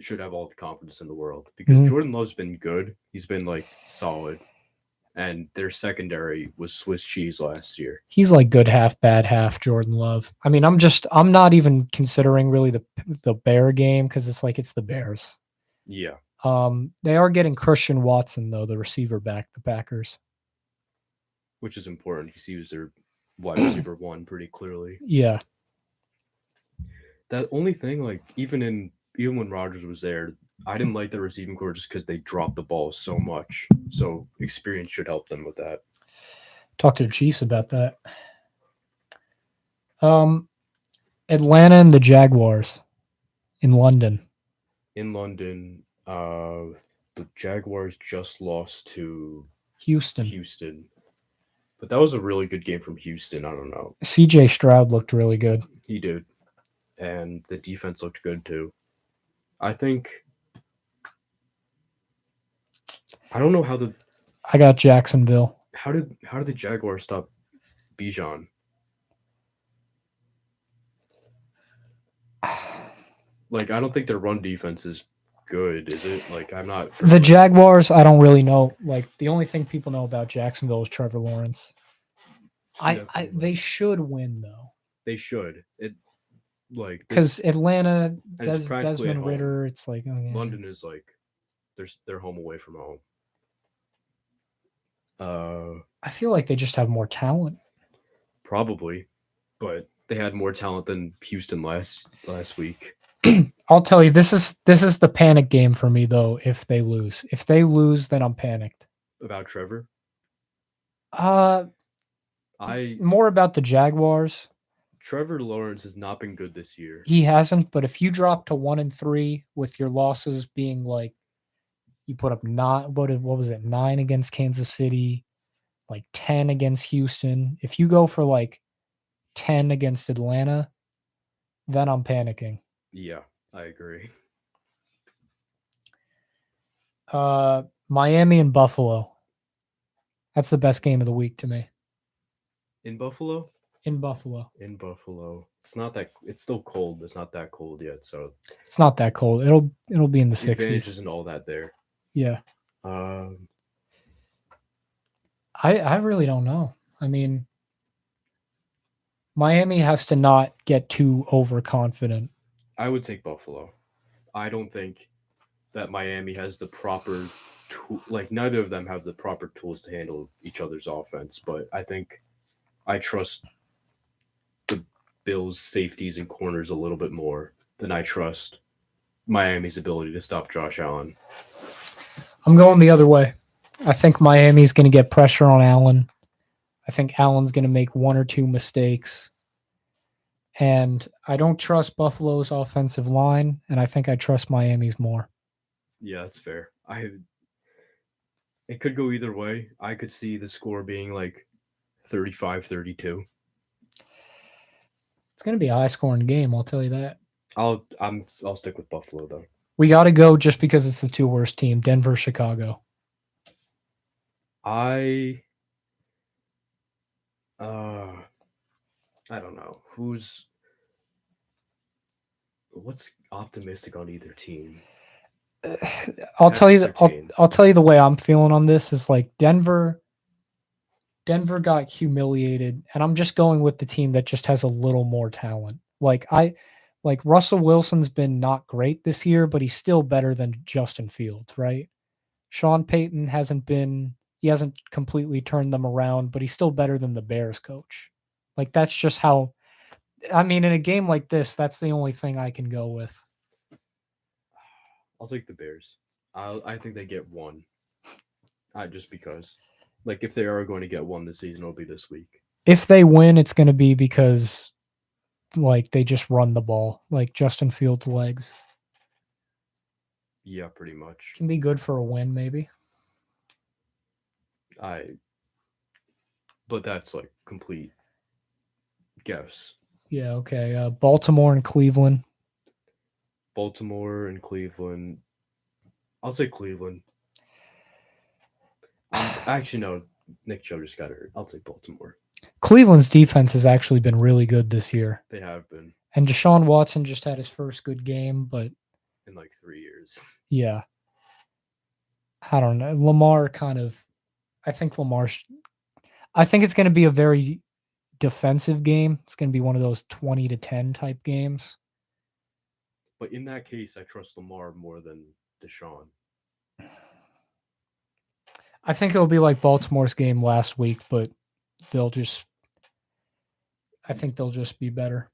should have all the confidence in the world because Jordan Love's been good. He's been like solid. And their secondary was Swiss cheese last year. He's like good half, bad half Jordan Love. I mean, I'm not even considering really the Bear game because it's the Bears. Yeah. They are getting Christian Watson though, the receiver back, the Packers. Which is important because he was their wide receiver one pretty clearly. Yeah. That only thing, like even when Rodgers was there, I didn't like the receiving core just because they dropped the ball so much. So experience should help them with that. Talk to the Chiefs about that. Um, Atlanta and the Jaguars in London. In London, the Jaguars just lost to Houston. Houston, but that was a really good game from Houston. I don't know. CJ Stroud looked really good. He did, and the defense looked good too. I think I don't know I got Jacksonville. how did the Jaguars stop Bijan? Like I don't think their run defense is good, is it? Like I'm not The familiar. Jaguars, I don't really know. Like the only thing people know about Jacksonville is Trevor Lawrence. Yeah, pretty They much. should win though, They should. It like this, because Atlanta, and it's practically at Desmond home. Ritter. It's like, oh, yeah. London is like they're home away from home. I feel like they just have more talent. Probably, but they had more talent than Houston last week. I'll tell you, this is the panic game for me though. If they lose, then I'm panicked. About Trevor, Uh, I more about the Jaguars. Trevor Lawrence has not been good this year. He hasn't, but if you drop to 1-3 with your losses being like you put up what was it, 9 against Kansas City, like 10 against Houston. If you go for like 10 against Atlanta, then I'm panicking. Yeah, I agree. Miami and Buffalo. That's the best game of the week to me. In Buffalo, In Buffalo. it's not that. It's still cold. It's not that cold yet, so It's not that cold. It'll be in the the advantage 60s. isn't all that there. Yeah. Um, I really don't know. I mean, Miami has to not get too overconfident. I would take Buffalo. I don't think that Miami has the proper like neither of them have the proper tools to handle each other's offense, but I think I trust the Bills' safeties and corners a little bit more than I trust Miami's ability to stop Josh Allen. I'm going the other way. I think Miami's going to get pressure on Allen. I think Allen's going to make one or two mistakes. And I don't trust Buffalo's offensive line, and I think I trust Miami's more. Yeah, that's fair. It could go either way. I could see the score being like 35-32. It's going to be a high-scoring game, I'll tell you that. I'll stick with Buffalo though. We got to go just because it's the two worst team, Denver, Chicago. I don't know. What's optimistic on either team? I'll tell you entertained. I'll tell you the way I'm feeling on this is like Denver got humiliated, and I'm just going with the team that just has a little more talent. Like Russell Wilson's been not great this year, but he's still better than Justin Fields, right? Sean Payton he hasn't completely turned them around, but he's still better than the Bears coach. Like that's just how I mean, in a game like this, that's the only thing I can go with. I'll take the Bears. I think they get one. Just because, like, if they are going to get one this season, it'll be this week. If they win, it's going to be because like they just run the ball, like Justin Fields' legs. Yeah, pretty much. Can be good for a win, maybe. But that's like complete guess. Yeah, okay. Baltimore and Cleveland. Baltimore and Cleveland. I'll say Cleveland. Actually, no. Nick Chubb just got hurt. I'll take Baltimore. Cleveland's defense has actually been really good this year. They have been. And Deshaun Watson just had his first good game, but in like 3 years. Yeah. I don't know. Lamar I think it's going to be a very defensive game. It's going to be one of those 20-10 type games. But in that case, I trust Lamar more than Deshaun. I think it'll be like Baltimore's game last week, but I think they'll just be better.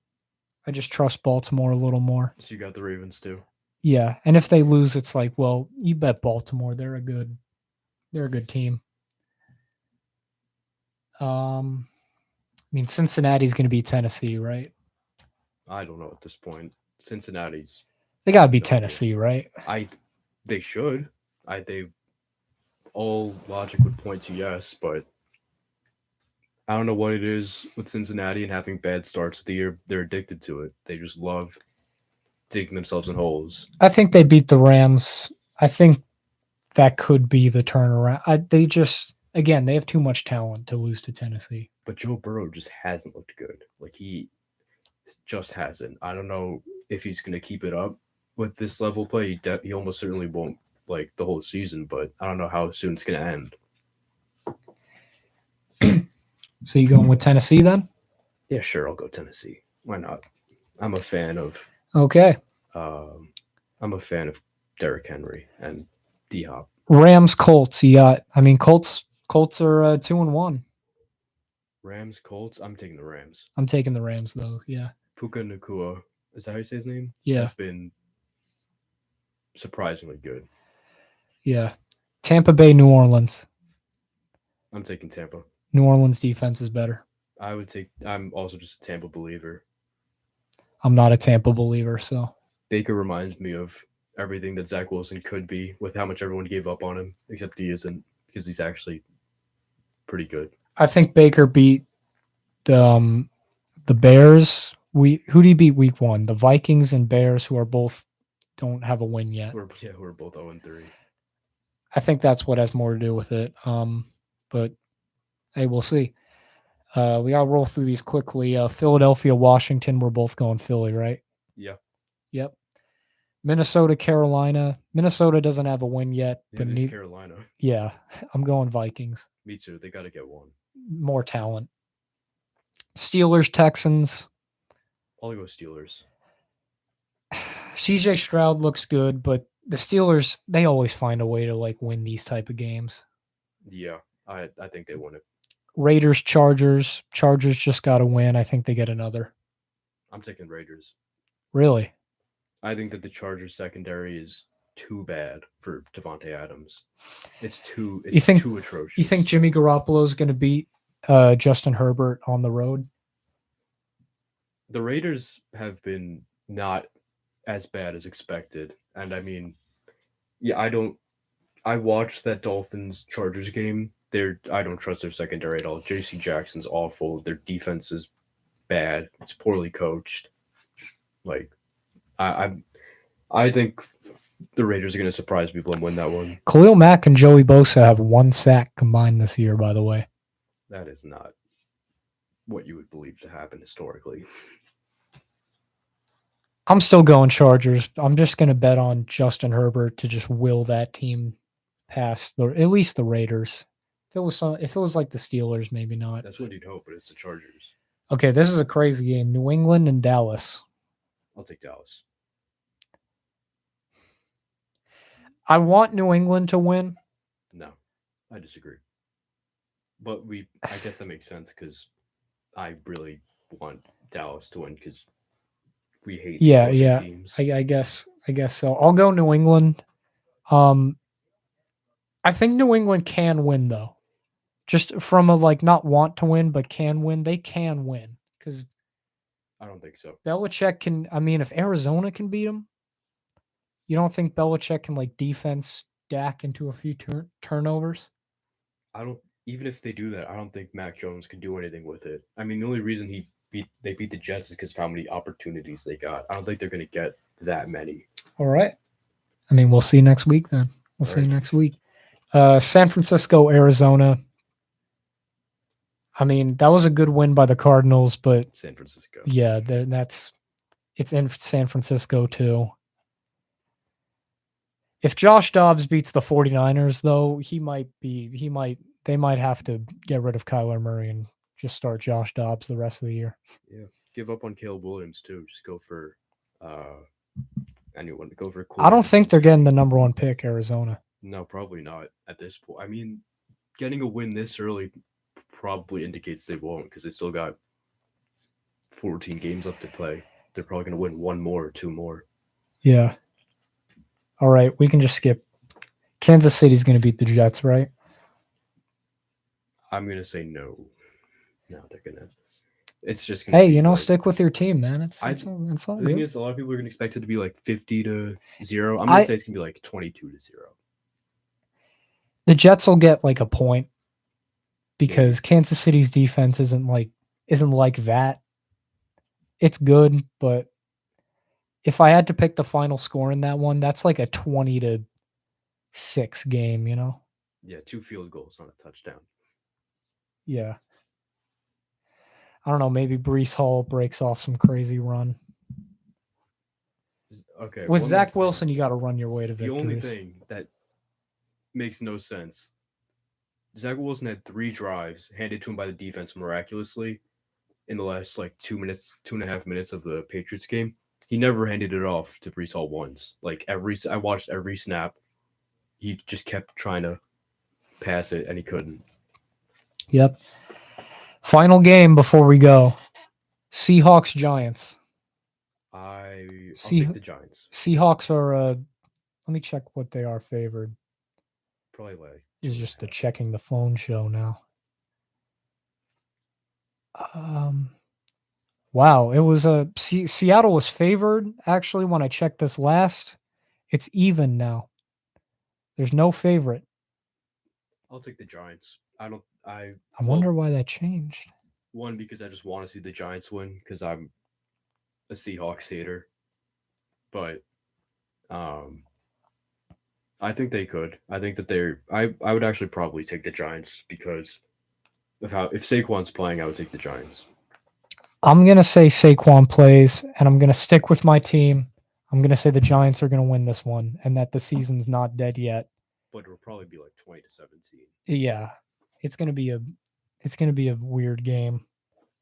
I just trust Baltimore a little more. So you got the Ravens too? Yeah, and if they lose, it's like, well, you bet Baltimore. They're a good team. mean, Cincinnati's going to be Tennessee, right? I don't know at this point. Cincinnati's They got to be no idea. Tennessee, right? They should. They all logic would point to yes, but I don't know what it is with Cincinnati and having bad starts of the year. They're addicted to it. They just love digging themselves in holes. I think they beat the Rams. I think that could be the turnaround. They just, again, they have too much talent to lose to Tennessee. But Joe Burrow just hasn't looked good. Like he just hasn't. I don't know if he's going to keep it up with this level of play. He almost certainly won't like the whole season, but I don't know how soon it's going to end. So you going with Tennessee then? Yeah, sure, I'll go Tennessee. Why not? I'm a fan of Okay. I'm a fan of Derrick Henry and D Hop. Rams, Colts. You got. I mean, Colts are 2-1. Rams, Colts. I'm taking the Rams. I'm taking the Rams though. Yeah. Puka Nakua, is that how you say his name? Yeah. Has been surprisingly good. Yeah. Tampa Bay, New Orleans. I'm taking Tampa. New Orleans defense is better. I'm also just a Tampa believer. I'm not a Tampa believer, so Baker reminds me of everything that Zach Wilson could be with how much everyone gave up on him, except he isn't because he's actually pretty good. I think Baker beat the Bears. Who did he beat week 1? The Vikings and Bears, who are both don't have a win yet. We're both 0-3. I think that's what has more to do with it. But hey, we'll see. We gotta roll through these quickly. Philadelphia, Washington. We're both going Philly, right? Yeah. Yep. Minnesota, Carolina. Minnesota doesn't have a win yet, but Carolina. Yeah, I'm going Vikings. Me too. They got to get one. More talent. Steelers, Texans. I'll go Steelers. CJ Stroud looks good, but the Steelers, they always find a way to like win these type of games. Yeah, I think they won it. Raiders, Chargers. Chargers just got to win. I think they get another. I'm taking Raiders. Really? I think that the Chargers secondary is too bad for Devontae Adams. It's too atrocious. You think Jimmy Garoppolo is going to beat Justin Herbert on the road? The Raiders have been not as bad as expected. And I mean, yeah, I watched that Dolphins Chargers game. I don't trust their secondary at all. JC Jackson's awful. Their defense is bad. It's poorly coached. Like I think the Raiders are going to surprise people and win that one. Khalil Mack and Joey Bosa have 1 sack combined this year, by the way. That is not what you would believe to happen historically. I'm still going Chargers. I'm just going to bet on Justin Herbert to just will that team past at least the Raiders. If it was like the Steelers, maybe not. That's what you'd hope, but it's the Chargers. Okay, this is a crazy game. New England and Dallas. I'll take Dallas. I want New England to win. No, I disagree. But I guess that makes sense because I really want Dallas to win because we hate teams. I guess so. I'll go New England. I think New England can win though. Just from a like not want to win, but can win. They can win because I don't think so. Belichick can. I mean, if Arizona can beat them, you don't think Belichick can like defense Dak into a few turnovers? Even if they do that, I don't think Mac Jones can do anything with it. I mean, the only reason they beat the Jets is because of how many opportunities they got. I don't think they're going to get that many. All right. I mean, we'll see next week then. We'll see next week. San Francisco, Arizona. I mean, that was a good win by the Cardinals, but San Francisco. Yeah, it's in San Francisco too. If Josh Dobbs beats the 49ers, though, they might have to get rid of Kyler Murray and just start Josh Dobbs the rest of the year. Yeah. Give up on Caleb Williams too. Just go for anyone. Go for I don't think they're getting the number 1 pick, Arizona. No, probably not at this point. I mean, getting a win this early probably indicates they won't because they still got 14 games left to play. They're probably going to win 1 more or 2 more. Yeah. All right, we can just skip. Kansas City's going to beat the Jets, right? I'm going to say no. No, they're going to. It's just gonna Hey, be you know, like, stick with your team, man. It's I it's all, it's all the thing good. is, a lot of people are gonna expect it to be like 50-0. I'm gonna say it's gonna be like 22-0. The Jets will get like a point because Maybe. Kansas City's defense isn't like that. It's good, but if I had to pick the final score in that one, that's like a 20-6 game, you know? Yeah, 2 field goals on a touchdown. Yeah. I don't know, maybe Brees Hall breaks off some crazy run. Okay, With one last Zach thing. Wilson, you got to run your way to The only victories. thing that makes no sense. Zach Wilson had 3 drives handed to him by the defense miraculously in the last like 2 minutes, 2.5 minutes of the Patriots game. He never handed it off to Brees Hall once. Like I watched every snap. He just kept trying to pass it and he couldn't. Yep. Final game before we go. Seahawks Giants. I'll take the Giants. Seahawks are let me check what they are favored. Probably like This is 2.5. just a checking the phone show now. Wow, it was Seattle was favored actually when I checked this last. It's even now. There's no favorite. I'll take the Giants. I Well, wonder why that changed. one, because I just want to see the Giants win because I'm a Seahawks hater. But um I think they could. I think that I would actually probably take the Giants because of how, if Saquon's playing, I would take the Giants. I'm going to say Saquon plays, and I'm going to stick with my team. I'm going to say the Giants are going to win this one and that the season's not dead yet. But it'll probably be like 20-17. Yeah. It's going to be a weird game.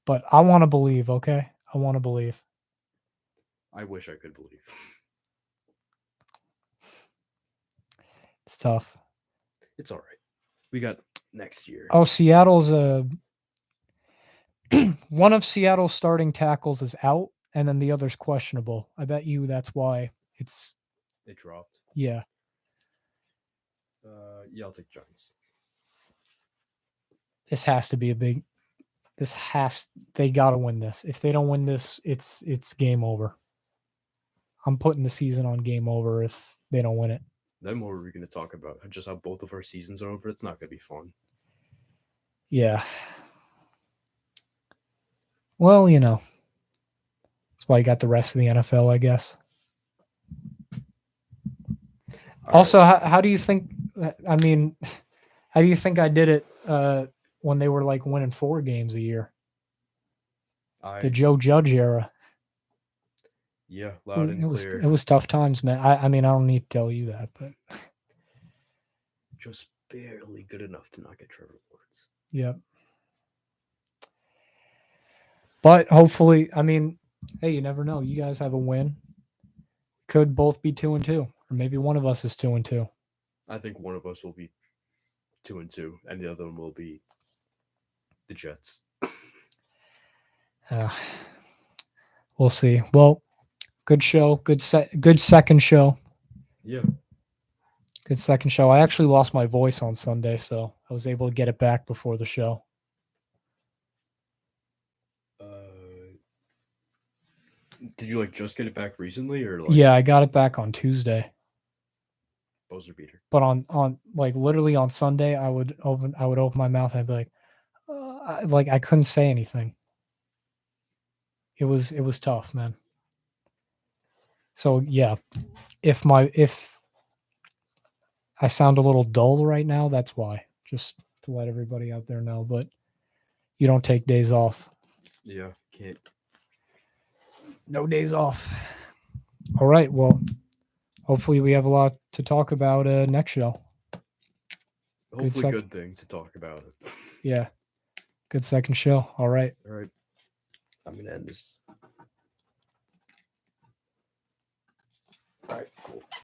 But I want to believe, okay? I want to believe. I wish I could believe. It's tough. It's all right. We got next year. Oh, Seattle's one of Seattle's starting tackles is out, and then the other's questionable. I bet you that's why it's It dropped. yeah. Yeah, I'll take Giants. This has to be a big. They got to win this. If they don't win this, it's game over. I'm putting the season on game over if they don't win it. Then what were we going to talk about? Just how both of our seasons are over? It's not going to be fun. Yeah. Well, you know, that's why you got the rest of the NFL, I guess. All Also, right. how do you think? I mean, how do you think I did it when they were like winning 4 games a year? The Joe Judge era. Yeah, loud and It clear. was tough times, man. I mean, I don't need to tell you that, but Just barely good enough to not get Trevor Lawrence. yeah. But hopefully, I mean, hey, you never know. You guys have a win. Could both be 2-2, or maybe one of us is 2-2. I think one of us will be 2-2, and the other one will be the Jets. We'll see. Well, good show. Good second show. Yeah. Good second show. I actually lost my voice on Sunday, so I was able to get it back before the show. Did you like just get it back recently, or like? Yeah, I got it back on Tuesday. Buzzer beater. But on like literally on Sunday, I would open my mouth and I'd be like, I couldn't say anything. It was tough, man. So yeah, if I sound a little dull right now, that's why. Just to let everybody out there know. But you don't take days off. Yeah, can't. No days off. All right. Well, hopefully we have a lot to talk about next show. Hopefully, good things to talk about. Yeah. Good second show. All right. All right. I'm gonna end this. All right. Cool.